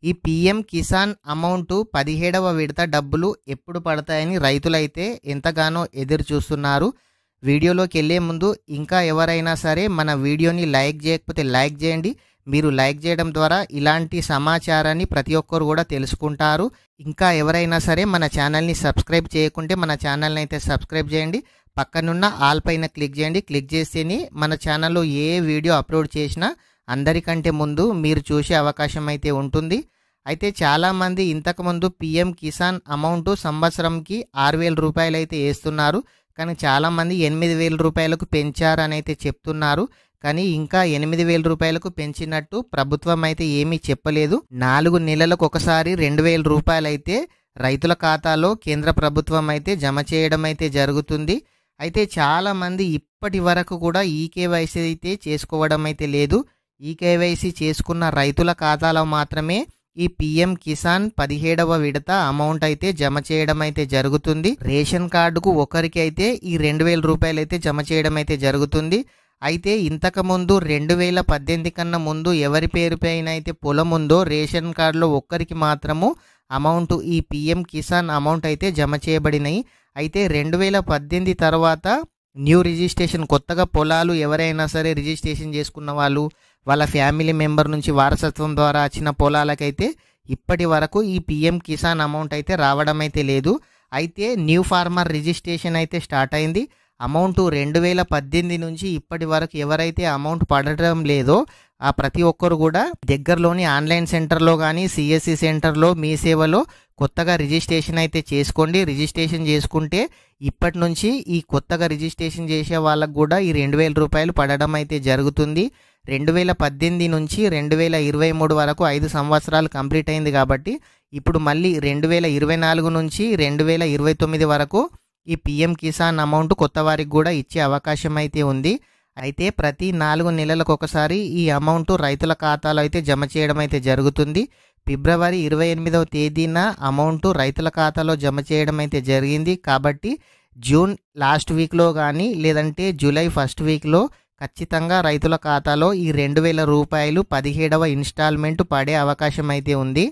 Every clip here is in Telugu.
ఈ పీఎం కిసాన్ అమౌంట్ 17వ విడత డబ్బులు ఎప్పుడు పడతాయని రైతులైతే ఎంతగానో ఎదురు చూస్తున్నారు. వీడియోలోకి వెళ్ళే ముందు ఇంకా ఎవరైనా సరే మన వీడియోని లైక్ చేయకపోతే లైక్ చేయండి. మీరు లైక్ చేయడం ద్వారా ఇలాంటి సమాచారాన్ని ప్రతి ఒక్కరు కూడా తెలుసుకుంటారు. ఇంకా ఎవరైనా సరే మన ఛానల్ని సబ్స్క్రైబ్ చేయకుంటే మన ఛానల్ని అయితే సబ్స్క్రైబ్ చేయండి. పక్కనున్న ఆల్ పైన క్లిక్ చేయండి. క్లిక్ చేస్తేనే మన ఛానల్లో ఏ వీడియో అప్లోడ్ చేసినా అందరికంటే ముందు మీరు చూసే అవకాశం అయితే ఉంటుంది. అయితే చాలామంది ఇంతకుముందు పీఎం కిసాన్ అమౌంట్ సంవత్సరంకి 6,000 రూపాయలు అయితే వేస్తున్నారు. కానీ చాలామంది 8,000 రూపాయలకు పెంచారని అయితే చెప్తున్నారు. కానీ ఇంకా 8,000 రూపాయలకు పెంచినట్టు ప్రభుత్వం అయితే ఏమీ చెప్పలేదు. 4 నెలలకు ఒకసారి 2,000 రూపాయలు అయితే రైతుల ఖాతాలో కేంద్ర ప్రభుత్వం అయితే జమ చేయడం అయితే జరుగుతుంది. అయితే చాలామంది ఇప్పటి వరకు కూడా ఈకేవైసీ అయితే చేసుకోవడం అయితే లేదు. ఈకేవైసీ చేసుకున్న రైతుల ఖాతాలో మాత్రమే ఈ పీఎం కిసాన్ 17వ విడత అమౌంట్ అయితే జమ చేయడం అయితే జరుగుతుంది. రేషన్ కార్డుకు ఒకరికి అయితే ఈ 2,000 రూపాయలు అయితే జమ చేయడం అయితే జరుగుతుంది. అయితే ఇంతకుముందు 2018 కన్నా ముందు ఎవరి పేరుపైన అయితే పొలం ఉందో రేషన్ కార్డులో ఒక్కరికి మాత్రము అమౌంట్ ఈ పీఎం కిసాన్ అమౌంట్ అయితే జమ చేయబడినాయి. అయితే 2018 తర్వాత న్యూ రిజిస్ట్రేషన్ కొత్తగా పొలాలు ఎవరైనా సరే రిజిస్ట్రేషన్ చేసుకున్న వాళ్ళు వాళ్ళ ఫ్యామిలీ మెంబర్ నుంచి వారసత్వం ద్వారా వచ్చిన పొలాలకైతే ఇప్పటి వరకు ఈ పీఎం కిసాన్ అమౌంట్ అయితే రావడం అయితే లేదు. అయితే న్యూ ఫార్మర్ రిజిస్ట్రేషన్ అయితే స్టార్ట్ అయింది. అమౌంట్ 2018 నుంచి ఇప్పటి వరకు ఎవరైతే అమౌంట్ పడడం లేదో ఆ ప్రతి ఒక్కరు కూడా దగ్గరలోని ఆన్లైన్ సెంటర్లో కానీ సిఎస్సి సెంటర్లో మీ సేవలో కొత్తగా రిజిస్ట్రేషన్ అయితే చేసుకోండి. రిజిస్ట్రేషన్ చేసుకుంటే ఇప్పటి నుంచి ఈ కొత్తగా రిజిస్ట్రేషన్ చేసే వాళ్ళకు కూడా ఈ 2,000 రూపాయలు పడడం అయితే జరుగుతుంది. 2018 నుంచి 2023 వరకు 5 సంవత్సరాలు కంప్లీట్ అయింది కాబట్టి ఇప్పుడు మళ్ళీ 2024 నుంచి 2029 వరకు ఈ పీఎం కిసాన్ అమౌంట్ కొత్త వారికి కూడా ఇచ్చే అవకాశం అయితే ఉంది. అయితే ప్రతి 4 నెలలకు ఒకసారి ఈ అమౌంట్ రైతుల ఖాతాలో అయితే జమ చేయడం అయితే జరుగుతుంది. ఫిబ్రవరి 28వ తేదీన అమౌంట్ రైతుల ఖాతాలో జమ చేయడం అయితే జరిగింది. కాబట్టి జూన్ లాస్ట్ వీక్లో కానీ లేదంటే జూలై ఫస్ట్ వీక్లో ఖచ్చితంగా రైతుల ఖాతాలో ఈ 2,000 రూపాయలు 17వ ఇన్స్టాల్మెంట్ పడే అవకాశం అయితే ఉంది.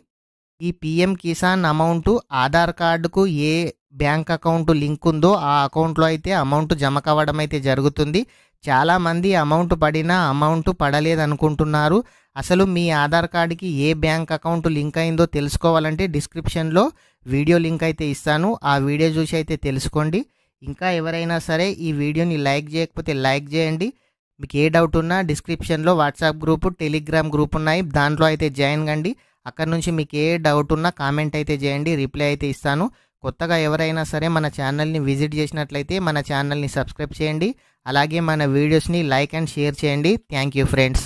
ఈ పీఎం కిసాన్ అమౌంట్ ఆధార్ కార్డుకు ఏ బ్యాంక్ అకౌంట్ లింక్ ఉందో ఆ అకౌంట్లో అయితే అమౌంట్ జమ కావడం అయితే జరుగుతుంది. చాలామంది అమౌంట్ పడినా అమౌంట్ పడలేదు అనుకుంటున్నారు. అసలు మీ ఆధార్ కార్డుకి ఏ బ్యాంక్ అకౌంట్ లింక్ అయిందో తెలుసుకోవాలంటే డిస్క్రిప్షన్లో వీడియో లింక్ అయితే ఇస్తాను. ఆ వీడియో చూసి అయితే తెలుసుకోండి. ఇంకా ఎవరైనా సరే ఈ వీడియోని లైక్ చేయకపోతే లైక్ చేయండి. మీకు ఏ డౌట్ ఉన్నా డిస్క్రిప్షన్లో వాట్సాప్ గ్రూపు టెలిగ్రామ్ గ్రూప్ ఉన్నాయి. దాంట్లో అయితే జాయిన్ కండి. అక్కడ నుంచి మీకు ఏ డౌట్ ఉన్నా కామెంట్ అయితే చేయండి, రిప్లై అయితే ఇస్తాను. కొత్తగా ఎవరైనా సరే మన ఛానల్ని విజిట్ చేసినట్లయితే మన ఛానల్ని సబ్స్క్రైబ్ చేయండి. అలాగే మన వీడియోస్ని లైక్ అండ్ షేర్ చేయండి. Thank you friends.